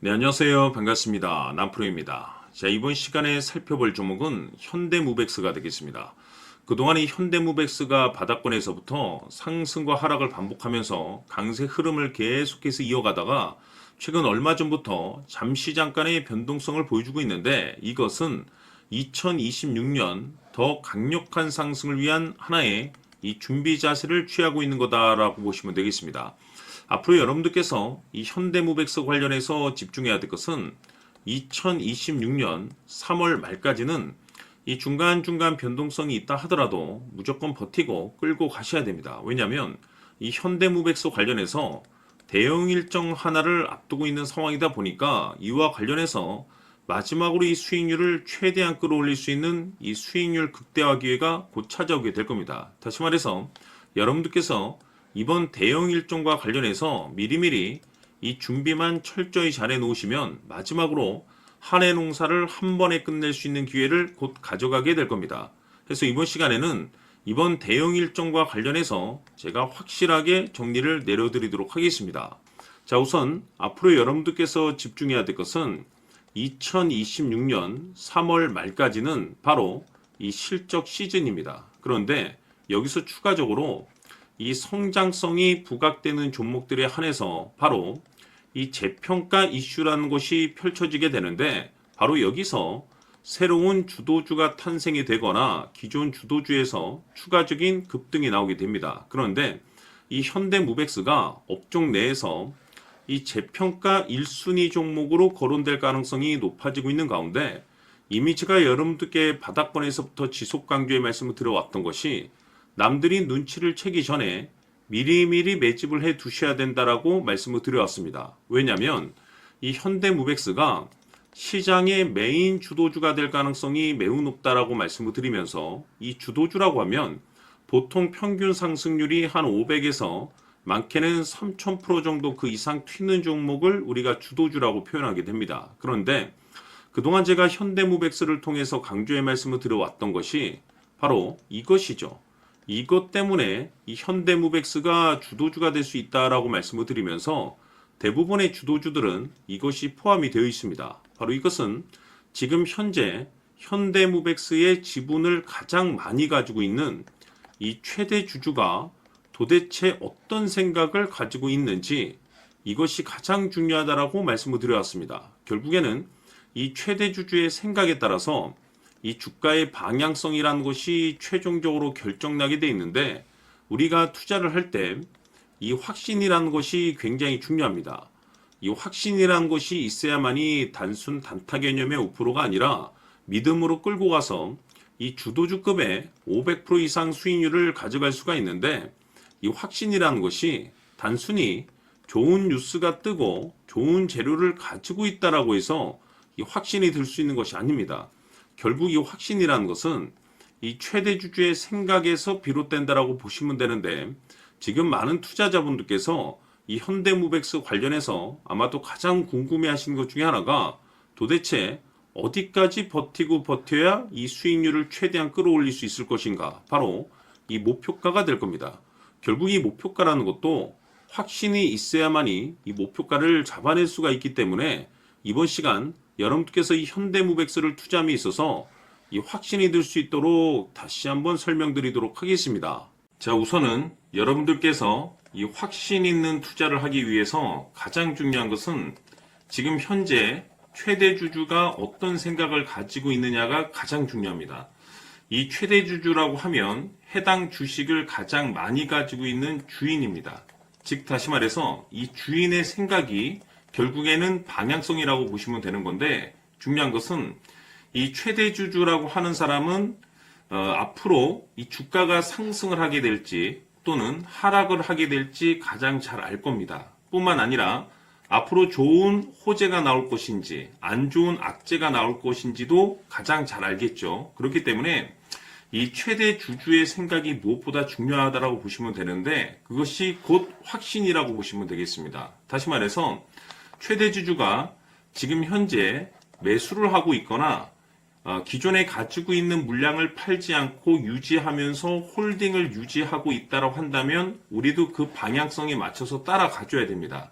네, 안녕하세요. 반갑습니다. 남프로입니다. 자, 이번 시간에 살펴볼 종목은 현대무백스가 되겠습니다. 그동안 이 현대무백스가 바닥권에서부터 상승과 하락을 반복하면서 강세 흐름을 계속해서 이어가다가 최근 얼마 전부터 잠시 잠깐의 변동성을 보여주고 있는데, 이것은 2026년 더 강력한 상승을 위한 하나의 이 준비 자세를 취하고 있는 거다라고 보시면 되겠습니다. 앞으로 여러분들께서 이 현대무백스 관련해서 집중해야 될 것은 2026년 3월 말까지는 이 중간중간 변동성이 있다 하더라도 무조건 버티고 끌고 가셔야 됩니다. 왜냐하면 이 현대무백스 관련해서 대응 일정 하나를 앞두고 있는 상황이다 보니까 이와 관련해서 마지막으로 이 수익률을 최대한 끌어올릴 수 있는 이 수익률 극대화 기회가 곧 찾아오게 될 겁니다. 다시 말해서 여러분들께서 이번 대형 일정과 관련해서 미리미리 이 준비만 철저히 잘 해놓으시면 마지막으로 한 해 농사를 한 번에 끝낼 수 있는 기회를 곧 가져가게 될 겁니다. 그래서 이번 시간에는 이번 대형 일정과 관련해서 제가 확실하게 정리를 내려드리도록 하겠습니다. 자, 우선 앞으로 여러분들께서 집중해야 될 것은 2026년 3월 말까지는 바로 이 실적 시즌입니다. 그런데 여기서 추가적으로 이 성장성이 부각되는 종목들에 한해서 바로 이 재평가 이슈라는 것이 펼쳐지게 되는데, 바로 여기서 새로운 주도주가 탄생이 되거나 기존 주도주에서 추가적인 급등이 나오게 됩니다. 그런데 이 현대무백스가 업종 내에서 이 재평가 1순위 종목으로 거론될 가능성이 높아지고 있는 가운데, 이미 제가 여러분들께 바닥권에서부터 지속 강조의 말씀을 드려왔던 것이 남들이 눈치를 채기 전에 미리미리 매집을 해 두셔야 된다라고 말씀을 드려왔습니다. 왜냐하면 이 현대무백스가 시장의 메인 주도주가 될 가능성이 매우 높다라고 말씀을 드리면서, 이 주도주라고 하면 보통 평균 상승률이 한 500에서 많게는 3000% 정도 그 이상 튀는 종목을 우리가 주도주라고 표현하게 됩니다. 그런데 그동안 제가 현대무백스를 통해서 강조의 말씀을 드려왔던 것이 바로 이것이죠. 이것 때문에 이 현대무백스가 주도주가 될 수 있다라고 말씀을 드리면서 대부분의 주도주들은 이것이 포함이 되어 있습니다. 바로 이것은 지금 현재 현대무백스의 지분을 가장 많이 가지고 있는 이 최대 주주가 도대체 어떤 생각을 가지고 있는지, 이것이 가장 중요하다라고 말씀을 드려왔습니다. 결국에는 이 최대 주주의 생각에 따라서 이 주가의 방향성이라는 것이 최종적으로 결정나게 돼 있는데, 우리가 투자를 할 때 이 확신이라는 것이 굉장히 중요합니다. 이 확신이라는 것이 있어야만이 단순 단타 개념의 5%가 아니라 믿음으로 끌고 가서 이 주도주급의 500% 이상 수익률을 가져갈 수가 있는데, 이 확신이라는 것이 단순히 좋은 뉴스가 뜨고 좋은 재료를 가지고 있다라고 해서 이 확신이 들 수 있는 것이 아닙니다. 결국 이 확신이라는 것은 이 최대 주주의 생각에서 비롯된다라고 보시면 되는데, 지금 많은 투자자분들께서 이 현대무백스 관련해서 아마도 가장 궁금해 하시는 것 중에 하나가 도대체 어디까지 버티고 버텨야 이 수익률을 최대한 끌어올릴 수 있을 것인가, 바로 이 목표가가 될 겁니다. 결국 이 목표가라는 것도 확신이 있어야만이 이 목표가를 잡아낼 수가 있기 때문에 이번 시간 여러분께서 이 현대무백스를 투자함에 있어서 이 확신이 들 수 있도록 다시 한번 설명드리도록 하겠습니다. 자, 우선은 여러분들께서 이 확신 있는 투자를 하기 위해서 가장 중요한 것은 지금 현재 최대 주주가 어떤 생각을 가지고 있느냐가 가장 중요합니다. 이 최대 주주라고 하면 해당 주식을 가장 많이 가지고 있는 주인입니다. 즉 다시 말해서 이 주인의 생각이 결국에는 방향성이라고 보시면 되는 건데, 중요한 것은 이 최대 주주라고 하는 사람은 앞으로 이 주가가 상승을 하게 될지 또는 하락을 하게 될지 가장 잘 알 겁니다. 뿐만 아니라 앞으로 좋은 호재가 나올 것인지 안 좋은 악재가 나올 것인지도 가장 잘 알겠죠. 그렇기 때문에 이 최대 주주의 생각이 무엇보다 중요하다고 보시면 되는데, 그것이 곧 확신이라고 보시면 되겠습니다. 다시 말해서 최대 주주가 지금 현재 매수를 하고 있거나 기존에 가지고 있는 물량을 팔지 않고 유지하면서 홀딩을 유지하고 있다고 한다면 우리도 그 방향성에 맞춰서 따라가줘야 됩니다.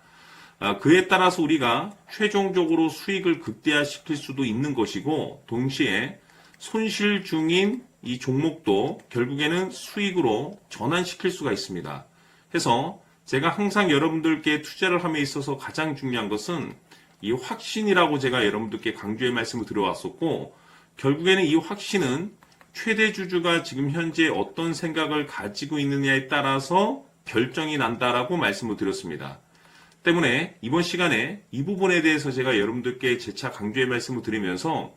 그에 따라서 우리가 최종적으로 수익을 극대화시킬 수도 있는 것이고 동시에 손실 중인 이 종목도 결국에는 수익으로 전환시킬 수가 있습니다. 해서 제가 항상 여러분들께 투자를 함에 있어서 가장 중요한 것은 이 확신이라고 제가 여러분들께 강조의 말씀을 드려왔었고 결국에는 이 확신은 최대 주주가 지금 현재 어떤 생각을 가지고 있느냐에 따라서 결정이 난다라고 말씀을 드렸습니다. 때문에 이번 시간에 이 부분에 대해서 제가 여러분들께 재차 강조의 말씀을 드리면서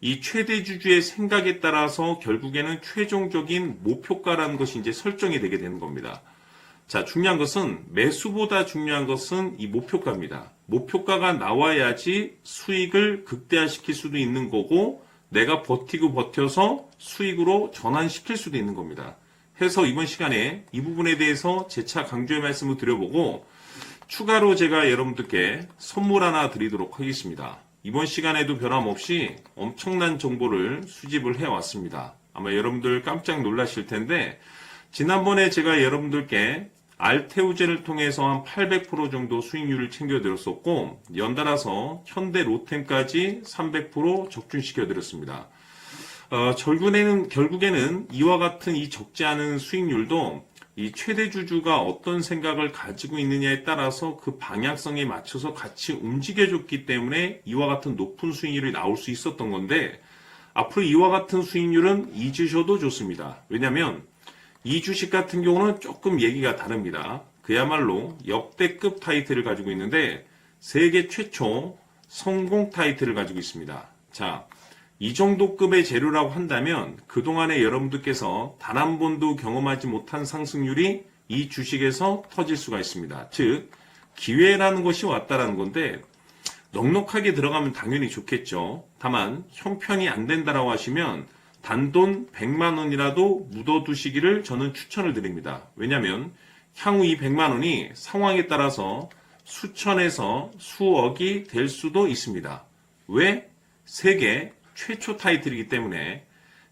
이 최대 주주의 생각에 따라서 결국에는 최종적인 목표가라는 것이 이제 설정이 되게 되는 겁니다. 자, 중요한 것은 매수보다 중요한 것은 이 목표가입니다. 목표가가 나와야지 수익을 극대화시킬 수도 있는 거고 내가 버티고 버텨서 수익으로 전환시킬 수도 있는 겁니다. 해서 이번 시간에 이 부분에 대해서 재차 강조의 말씀을 드려보고 추가로 제가 여러분들께 선물 하나 드리도록 하겠습니다. 이번 시간에도 변함없이 엄청난 정보를 수집을 해왔습니다. 아마 여러분들 깜짝 놀라실 텐데 지난번에 제가 여러분들께 알테오젠을 통해서 한 800% 정도 수익률을 챙겨드렸었고 연달아서 현대 로템까지 300% 적중시켜드렸습니다. 결국에는 이와 같은 이 적지 않은 수익률도 이 최대 주주가 어떤 생각을 가지고 있느냐에 따라서 그 방향성에 맞춰서 같이 움직여줬기 때문에 이와 같은 높은 수익률이 나올 수 있었던 건데 앞으로 이와 같은 수익률은 잊으셔도 좋습니다. 왜냐하면 이 주식 같은 경우는 조금 얘기가 다릅니다. 그야말로 역대급 타이틀을 가지고 있는데 세계 최초 성공 타이틀을 가지고 있습니다. 자, 이 정도 급의 재료라고 한다면 그동안에 여러분들께서 단 한 번도 경험하지 못한 상승률이 이 주식에서 터질 수가 있습니다. 즉 기회라는 것이 왔다라는 건데 넉넉하게 들어가면 당연히 좋겠죠. 다만 형편이 안 된다라고 하시면 단돈 100만 원이라도 묻어두시기를 저는 추천을 드립니다. 왜냐하면 향후 이 100만 원이 상황에 따라서 수천에서 수억이 될 수도 있습니다. 왜? 세계 최초 타이틀이기 때문에.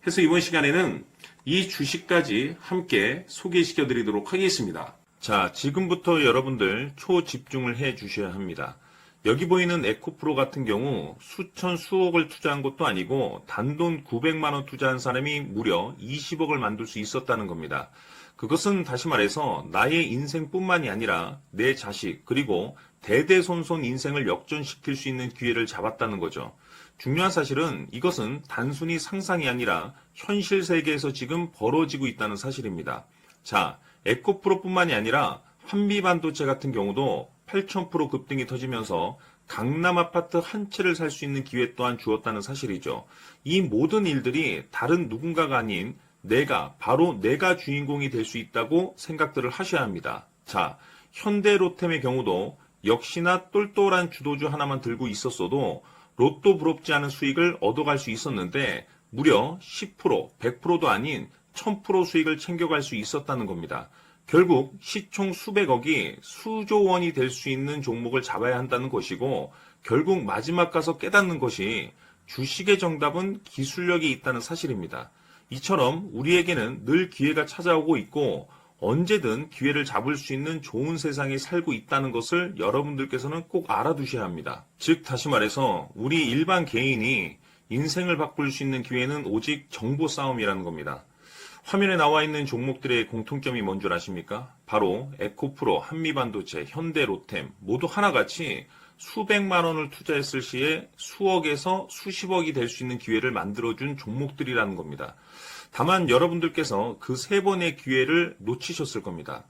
해서 이번 시간에는 이 주식까지 함께 소개시켜 드리도록 하겠습니다. 자, 지금부터 여러분들 초집중을 해 주셔야 합니다. 여기 보이는 에코프로 같은 경우 수천 수억을 투자한 것도 아니고 단돈 900만 원 투자한 사람이 무려 20억을 만들 수 있었다는 겁니다. 그것은 다시 말해서 나의 인생뿐만이 아니라 내 자식 그리고 대대손손 인생을 역전시킬 수 있는 기회를 잡았다는 거죠. 중요한 사실은 이것은 단순히 상상이 아니라 현실 세계에서 지금 벌어지고 있다는 사실입니다. 자, 에코프로뿐만이 아니라 한미반도체 같은 경우도 8,000% 급등이 터지면서 강남 아파트 한 채를 살 수 있는 기회 또한 주었다는 사실이죠. 이 모든 일들이 다른 누군가가 아닌 바로 내가 주인공이 될 수 있다고 생각들을 하셔야 합니다. 자, 현대로템의 경우도 역시나 똘똘한 주도주 하나만 들고 있었어도 로또 부럽지 않은 수익을 얻어갈 수 있었는데 무려 10%, 100%도 아닌 1000% 수익을 챙겨갈 수 있었다는 겁니다. 결국 시총 수백억이 수조 원이 될 수 있는 종목을 잡아야 한다는 것이고 결국 마지막 가서 깨닫는 것이 주식의 정답은 기술력이 있다는 사실입니다. 이처럼 우리에게는 늘 기회가 찾아오고 있고 언제든 기회를 잡을 수 있는 좋은 세상에 살고 있다는 것을 여러분들께서는 꼭 알아두셔야 합니다. 즉 다시 말해서 우리 일반 개인이 인생을 바꿀 수 있는 기회는 오직 정보 싸움이라는 겁니다. 화면에 나와 있는 종목들의 공통점이 뭔 줄 아십니까? 바로 에코프로, 한미반도체, 현대로템 모두 하나같이 수백만 원을 투자했을 시에 수억에서 수십억이 될 수 있는 기회를 만들어준 종목들이라는 겁니다. 다만 여러분들께서 그 세 번의 기회를 놓치셨을 겁니다.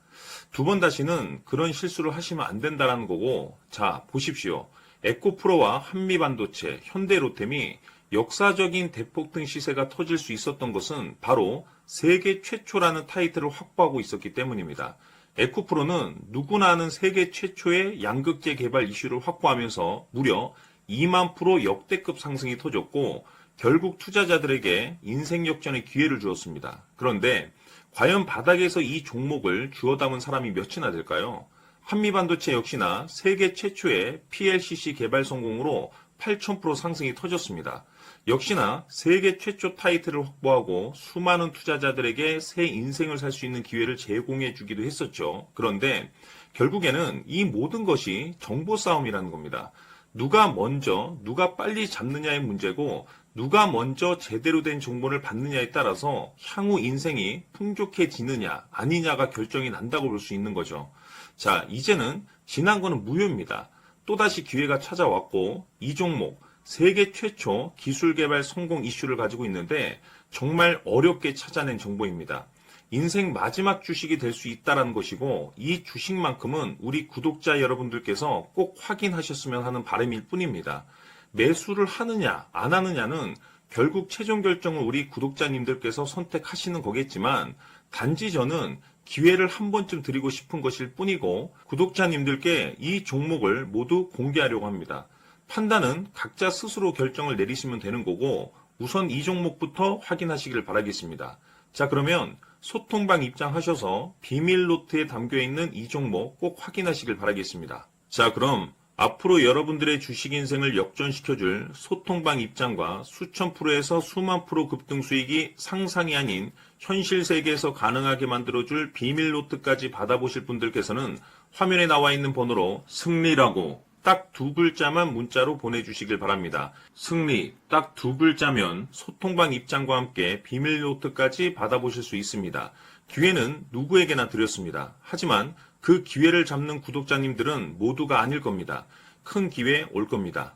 두 번 다시는 그런 실수를 하시면 안 된다는 거고, 자 보십시오. 에코프로와 한미반도체, 현대로템이 역사적인 대폭등 시세가 터질 수 있었던 것은 바로 세계 최초라는 타이틀을 확보하고 있었기 때문입니다. 에코프로는 누구나 아는 세계 최초의 양극재 개발 이슈를 확보하면서 무려 2만 프로 역대급 상승이 터졌고 결국 투자자들에게 인생 역전의 기회를 주었습니다. 그런데 과연 바닥에서 이 종목을 주워 담은 사람이 몇이나 될까요? 한미반도체 역시나 세계 최초의 PLCC 개발 성공으로 8,000% 상승이 터졌습니다. 역시나 세계 최초 타이틀을 확보하고 수많은 투자자들에게 새 인생을 살 수 있는 기회를 제공해 주기도 했었죠. 그런데 결국에는 이 모든 것이 정보 싸움이라는 겁니다. 누가 먼저, 누가 빨리 잡느냐의 문제고, 누가 먼저 제대로 된 정보를 받느냐에 따라서 향후 인생이 풍족해지느냐, 아니냐가 결정이 난다고 볼 수 있는 거죠. 자, 이제는 지난 거는 무효입니다. 또다시 기회가 찾아왔고, 이 종목, 세계 최초 기술 개발 성공 이슈를 가지고 있는데, 정말 어렵게 찾아낸 정보입니다. 인생 마지막 주식이 될 수 있다는 것이고, 이 주식만큼은 우리 구독자 여러분들께서 꼭 확인하셨으면 하는 바람일 뿐입니다. 매수를 하느냐 안 하느냐는 결국 최종 결정을 우리 구독자님들께서 선택하시는 거겠지만, 단지 저는 기회를 한 번쯤 드리고 싶은 것일 뿐이고, 구독자님들께 이 종목을 모두 공개하려고 합니다. 판단은 각자 스스로 결정을 내리시면 되는 거고, 우선 이 종목부터 확인하시길 바라겠습니다. 자, 그러면 소통방 입장하셔서 비밀 노트에 담겨있는 이 종목 꼭 확인하시길 바라겠습니다. 자, 그럼 앞으로 여러분들의 주식 인생을 역전시켜줄 소통방 입장과 수천 프로에서 수만 프로 급등 수익이 상상이 아닌 현실 세계에서 가능하게 만들어줄 비밀 노트까지 받아보실 분들께서는 화면에 나와 있는 번호로 승리라고 딱 두 글자만 문자로 보내주시길 바랍니다. 승리 딱 두 글자면 소통방 입장과 함께 비밀 노트까지 받아보실 수 있습니다. 기회는 누구에게나 드렸습니다. 하지만 그 기회를 잡는 구독자님들은 모두가 아닐 겁니다. 큰 기회 올 겁니다.